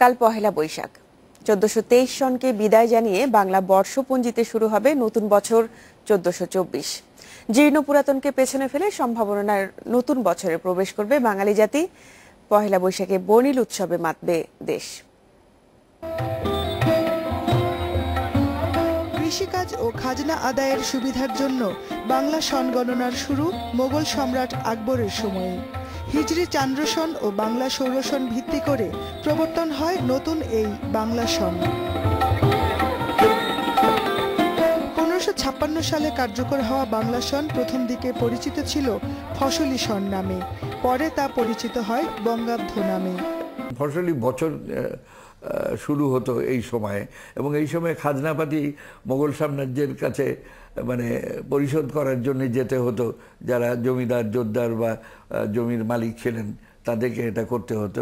কাল পহেলা বৈশাখ 1423 সনকে বিদায় জানিয়ে বাংলা বর্ষপঞ্জিতে শুরু হবে নতুন বছর 1424। জীর্ণ পুরাতনকে পেছনে ফেলে সম্ভাবনার নতুন বছরে প্রবেশ করবে বাঙালি জাতি। পহেলা বৈশাখে বর্ণিল উৎসবে মাতবে দেশ। কৃষিকাজ ও খাজনা আদায়ের সুবিধার জন্য বাংলা সন গণনার শুরু মোগল সম্রাট আকবরের সময়ে। হিজরি চান্দ্র সন ও বাংলা সৌর সন ভিত্তি করে প্রবর্তন হয় নতুন এই বাংলা সন। 1556 সালে কার্যকর হওয়া বাংলা সন প্রথম দিকে পরিচিত ছিল ফসলি সন নামে, পরে তা পরিচিত হয় বঙ্গাব্দ নামে। ফসলি বছর শুরু হতো এই সময়ে, এবং এই সময় খাজনাপাতি মোগল সাম্রাজ্যের কাছে পরিশোধ করার জন্য যেতে হতো। যারা জমিদার জোরদার বা জমির মালিক ছিলেন তাদেরকে এটা করতে হতো।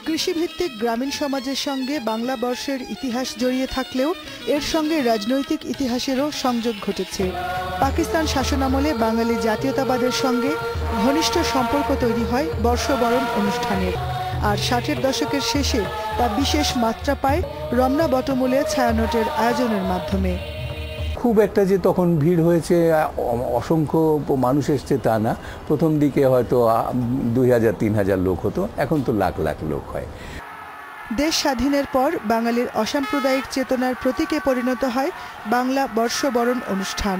কৃষিভিত্তিক গ্রামীণ সমাজের সঙ্গে বাংলা বর্ষের ইতিহাস জড়িয়ে থাকলেও এর সঙ্গে রাজনৈতিক ইতিহাসেরও সংযোগ ঘটেছে। পাকিস্তান শাসনামলে বাঙালি জাতীয়তাবাদের সঙ্গে ঘনিষ্ঠ সম্পর্ক তৈরি হয় বর্ষবরণ অনুষ্ঠানের, আর 60-এর দশকের শেষে তা বিশেষ মাত্রা পায় রমনা বটমূলে ছায়ানটের আয়োজনের মাধ্যমে। খুব একটা যে তখন ভিড় হয়েছে, অসংখ্য মানুষ এসছে তা না। প্রথম দিকে হয়তো 2000-3000 লোক হতো, এখন তো লাখ লাখ লোক হয়। দেশ স্বাধীনের পর বাঙালির অসাম্প্রদায়িক চেতনার প্রতীকে পরিণত হয় বাংলা বর্ষবরণ অনুষ্ঠান।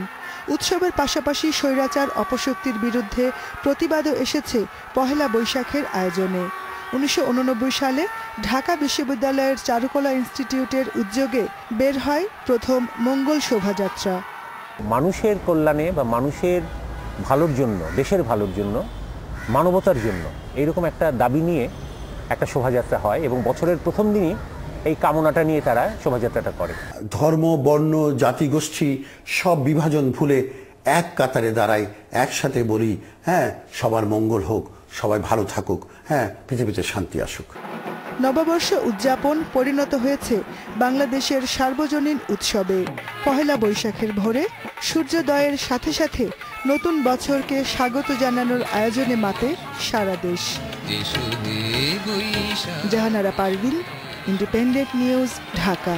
উৎসবের পাশাপাশি স্বৈরাচার অপশক্তির বিরুদ্ধে প্রতিবাদও এসেছে পহেলা বৈশাখের আয়োজনে। 1989 সালে ঢাকা বিশ্ববিদ্যালয়ের চারুকলা ইনস্টিটিউটের উদ্যোগে বের হয় প্রথম মঙ্গল শোভাযাত্রা। মানুষের কল্যাণে বা মানুষের ভালোর জন্য, দেশের ভালোর জন্য, মানবতার জন্য এইরকম একটা দাবি নিয়ে একটা শোভাযাত্রা হয়, এবং বছরের প্রথম দিনই এই কামনাটা নিয়ে তারা শোভাযাত্রাটা করে। ধর্ম, বর্ণ, জাতিগোষ্ঠী সব বিভাজন ভুলে এক কাতারে দাঁড়াই, একসাথে বলি হ্যাঁ সবার মঙ্গল হোক, সবাই ভালো থাকুক, হ্যাঁ পৃথিবীতে শান্তি আসুক। নববর্ষ উদযাপন পরিণত হয়েছে বাংলাদেশের সার্বজনীন উৎসবে। পহেলা বৈশাখের ভোরে সূর্যোদয়ের সাথে সাথে নতুন বছরকে স্বাগত জানানোর আয়োজনে মাতে সারা দেশ। Jahanara Parvin, Independent News, Dhaka.